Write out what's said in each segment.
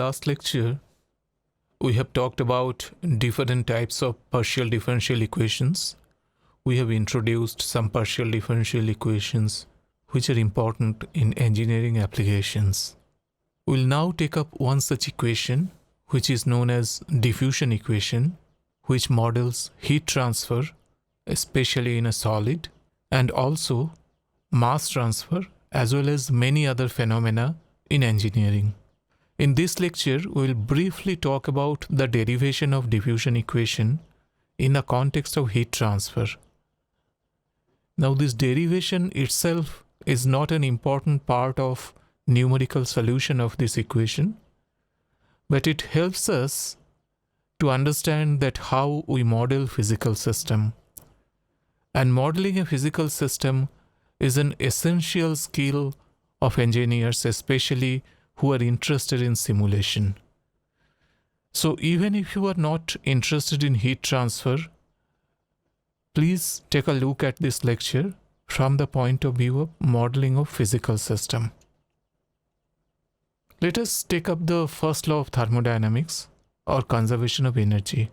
last lecture, we have talked about different types of partial differential equations. We have introduced some partial differential equations which are important in engineering applications. We'll now take up one such equation which is known as diffusion equation, which models heat transfer, especially in a solid, and also mass transfer as well as many other phenomena in engineering. In this lecture, we will briefly talk about the derivation of diffusion equation in the context of heat transfer. Now, this derivation itself is not an important part of numerical solution of this equation, but it helps us to understand that how we model physical system. And modeling a physical system is an essential skill of engineers, especially who are interested in simulation. So even if you are not interested in heat transfer, please take a look at this lecture from the point of view of modeling of physical system. Let us take up the first law of thermodynamics, or conservation of energy.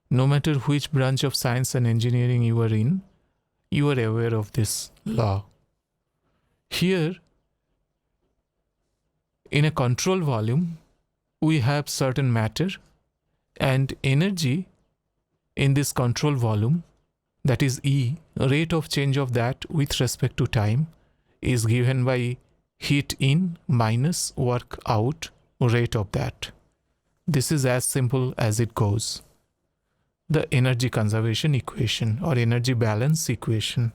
No matter which branch of science and engineering you are in, you are aware of this law. Here, in a control volume, we have certain matter and energy in this control volume, that is E, rate of change of that with respect to time, is given by heat in minus work out rate of that. This is as simple as it goes. The energy conservation equation or energy balance equation.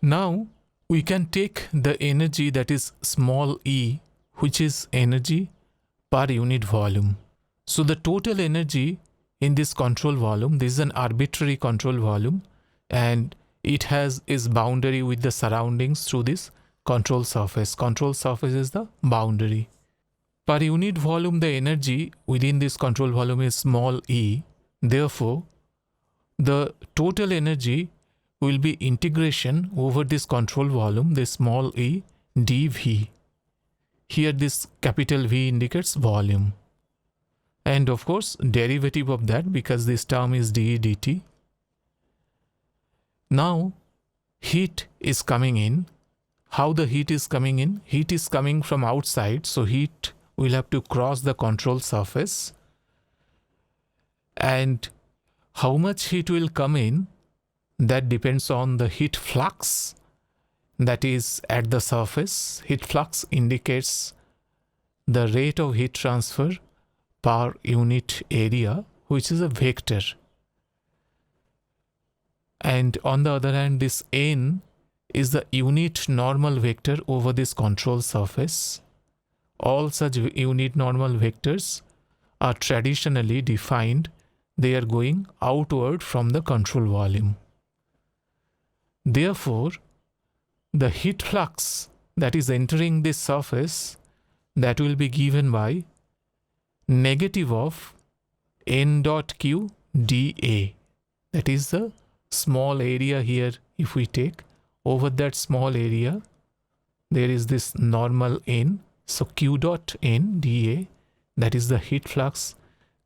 Now, we can take the energy that is small e, which is energy per unit volume. So the total energy in this control volume, this is an arbitrary control volume, and it has its boundary with the surroundings through this control surface. Control surface is the boundary. Per unit volume, the energy within this control volume is small e. Therefore, the total energy will be integration over this control volume, this small e, dV. Here this capital V indicates volume. And of course, derivative of that, because this term is dE dt. Now, heat is coming in. How the heat is coming in? Heat is coming from outside, so heat will have to cross the control surface. And how much heat will come in, that depends on the heat flux that is at the surface. Heat flux indicates the rate of heat transfer per unit area, which is a vector. And on the other hand, this n is the unit normal vector over this control surface. All such unit normal vectors are traditionally defined. They are going outward from the control volume. Therefore, the heat flux that is entering this surface, that will be given by negative of n dot q dA. That is the small area here. If we take over that small area, there is this normal n. So q dot n dA, that is the heat flux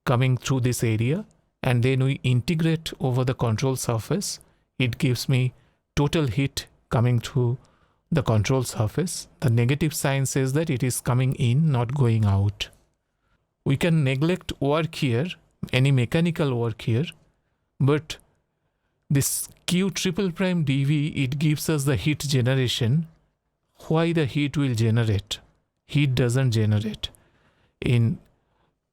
coming through this area. And then we integrate over the control surface. It gives me total heat coming through the control surface. The negative sign says that it is coming in, not going out. We can neglect work here, any mechanical work here, but this q triple prime dV, it gives us the heat generation. Why the heat will generate? Heat doesn't generate. In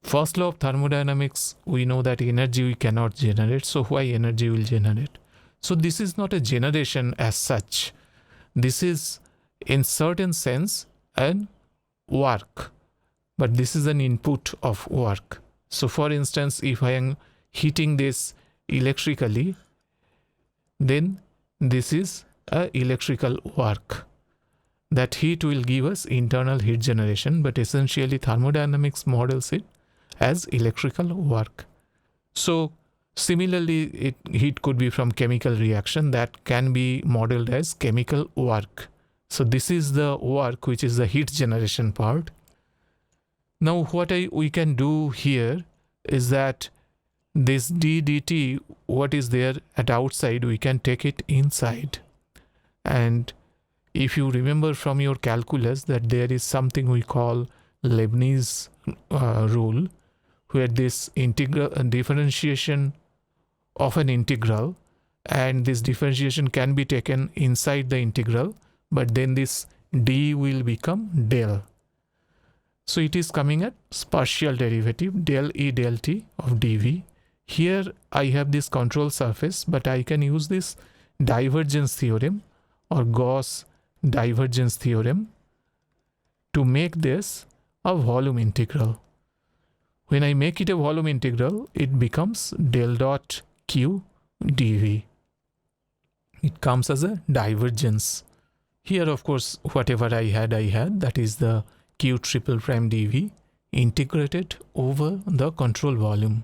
first law of thermodynamics, we know that energy we cannot generate. So why energy will generate? So this is not a generation as such. This is in certain sense an work, but this is an input of work. So for instance, if I am heating this electrically, then this is a electrical work. That heat will give us internal heat generation, but essentially thermodynamics models it as electrical work. So similarly, heat could be from chemical reaction that can be modeled as chemical work. So this is the work, which is the heat generation part. Now what we can do here is that this d dt, what is there at outside, we can take it inside. And if you remember from your calculus that there is something we call Leibniz rule, where this integral differentiation of an integral, and this differentiation can be taken inside the integral, but then this d will become del. So it is coming at partial derivative del E del t of dv. Here I have this control surface, but I can use this divergence theorem or Gauss divergence theorem to make this a volume integral. When I make it a volume integral, it becomes del dot q dv. It comes as a divergence. Here, of course, whatever I had, that is the q triple prime dv integrated over the control volume.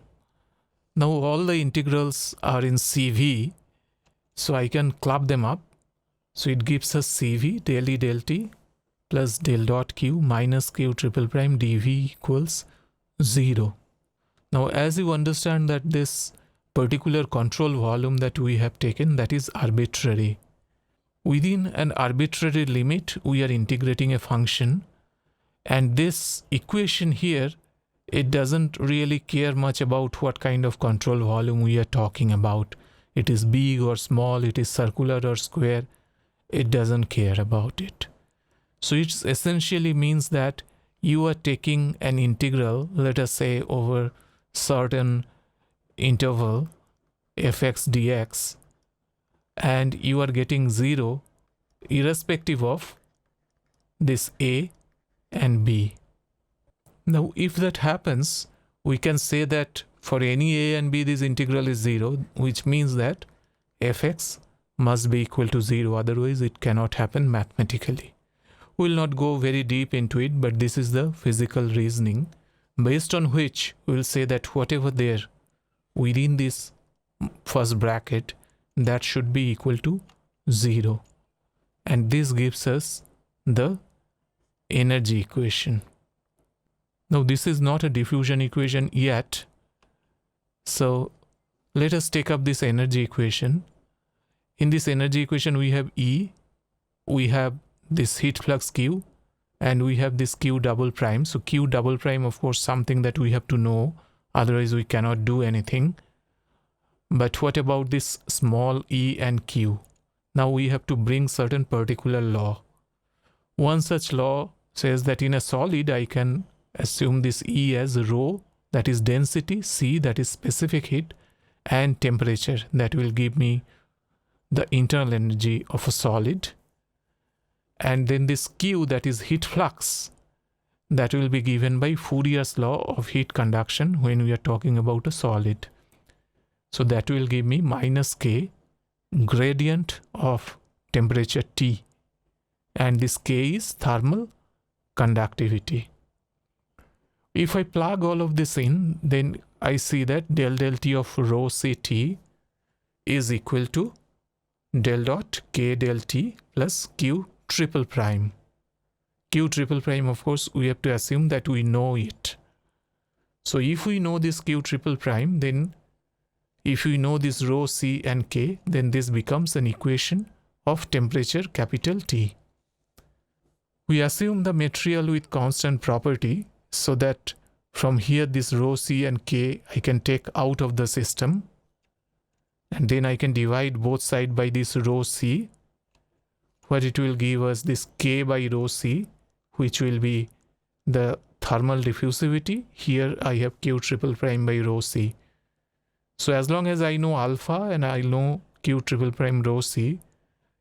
Now all the integrals are in CV, so I can club them up. So it gives us CV del E del t plus del dot q minus q triple prime dv equals 0. Now as you understand that this particular control volume that we have taken, that is arbitrary. Within an arbitrary limit, we are integrating a function, and this equation here, it doesn't really care much about what kind of control volume we are talking about. It is big or small, it is circular or square, it doesn't care about it. So it essentially means that you are taking an integral, let us say over certain interval fx dx, and you are getting 0 irrespective of this a and b. Now if that happens, we can say that for any a and b this integral is 0, which means that fx must be equal to 0, otherwise it cannot happen mathematically. We will not go very deep into it, but this is the physical reasoning based on which we will say that whatever there within this first bracket, that should be equal to 0, and this gives us the energy equation. Now this is not a diffusion equation yet, so let us take up this energy equation. In this energy equation we have E, we have this heat flux Q, and we have this Q double prime. So Q double prime, of course, something that we have to know, otherwise we cannot do anything. But what about this small e and q? Now we have to bring certain particular law. One such law says that in a solid I can assume this E as rho, that is density, C that is specific heat, and temperature that will give me the internal energy of a solid. And then this Q, that is heat flux, that will be given by Fourier's law of heat conduction when we are talking about a solid. So that will give me minus K gradient of temperature T, and this K is thermal conductivity. If I plug all of this in, then I see that del T of rho Ct is equal to del dot K del T plus Q triple prime. Q triple prime, of course, we have to assume that we know it. So if we know this Q triple prime, then if we know this rho C and K, then this becomes an equation of temperature capital T. We assume the material with constant property, so that from here this rho C and K I can take out of the system, and then I can divide both sides by this rho C, where it will give us this K by rho C, which will be the thermal diffusivity. Here I have Q triple prime by rho C. So as long as I know alpha and I know Q triple prime rho C,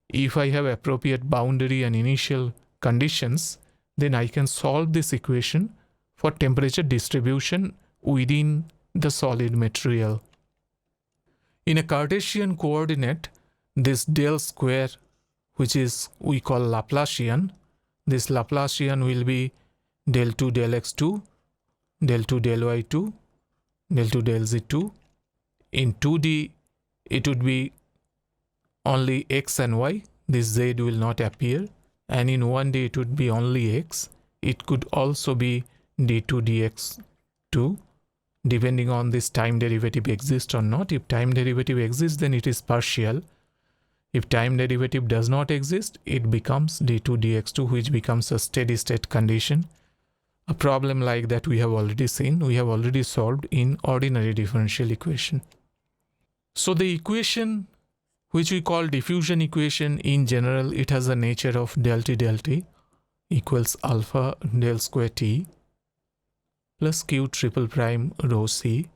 if I have appropriate boundary and initial conditions, then I can solve this equation for temperature distribution within the solid material. In a Cartesian coordinate, this del square, which is we call Laplacian, this Laplacian will be del 2 del x2, del 2 del y2, del 2 del z2. In 2D, it would be only x and y. This z will not appear. And in 1D, it would be only x. It could also be d2 dx2, depending on this time derivative exists or not. If time derivative exists, then it is partial. If time derivative does not exist, it becomes d2 dx2, which becomes a steady state condition. A problem like that we have already seen, we have already solved in ordinary differential equation. So the equation which we call diffusion equation, in general it has a nature of del T del T equals alpha del square T plus Q triple prime rho C.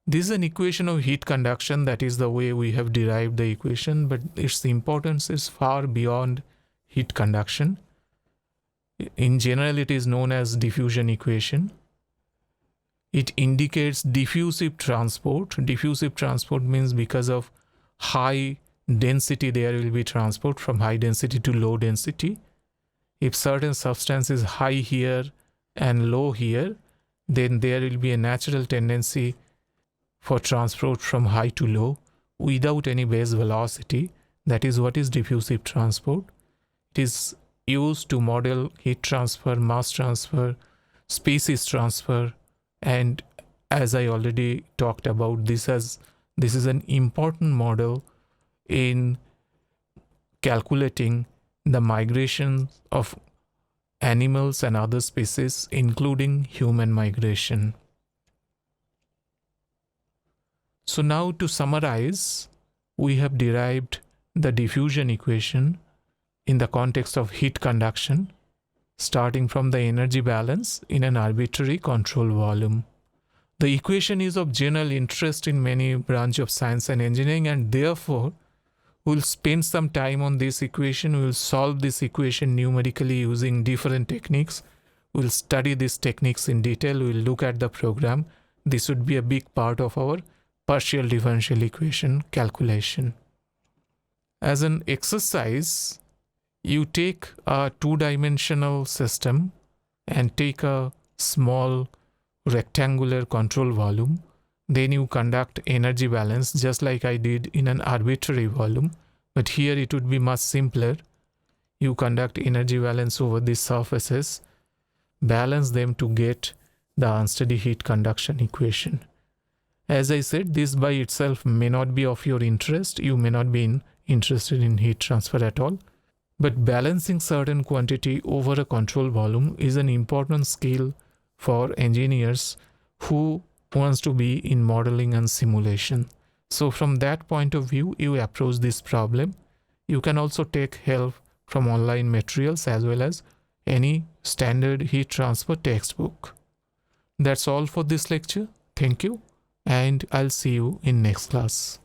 This is an equation of heat conduction. That is the way we have derived the equation, but its importance is far beyond heat conduction. In general, it is known as diffusion equation. It indicates diffusive transport. Diffusive transport means because of high density, there will be transport from high density to low density. If certain substance is high here and low here, then there will be a natural tendency for transport from high to low without any base velocity. That is what is diffusive transport. It is used to model heat transfer, mass transfer, species transfer, and as I already talked about, this is an important model in calculating the migration of animals and other species, including human migration. So now to summarize, we have derived the diffusion equation in the context of heat conduction, starting from the energy balance in an arbitrary control volume. The equation is of general interest in many branches of science and engineering, and therefore we'll spend some time on this equation. We'll solve this equation numerically using different techniques. We'll study these techniques in detail. We'll look at the program. This would be a big part of our partial differential equation calculation. As an exercise, you take a two-dimensional system and take a small rectangular control volume. Then you conduct energy balance just like I did in an arbitrary volume, but here it would be much simpler. You conduct energy balance over these surfaces, balance them to get the unsteady heat conduction equation. As I said, this by itself may not be of your interest. You may not be interested in heat transfer at all. But balancing certain quantity over a control volume is an important skill for engineers who wants to be in modeling and simulation. So from that point of view, you approach this problem. You can also take help from online materials as well as any standard heat transfer textbook. That's all for this lecture. Thank you, and I'll see you in next class.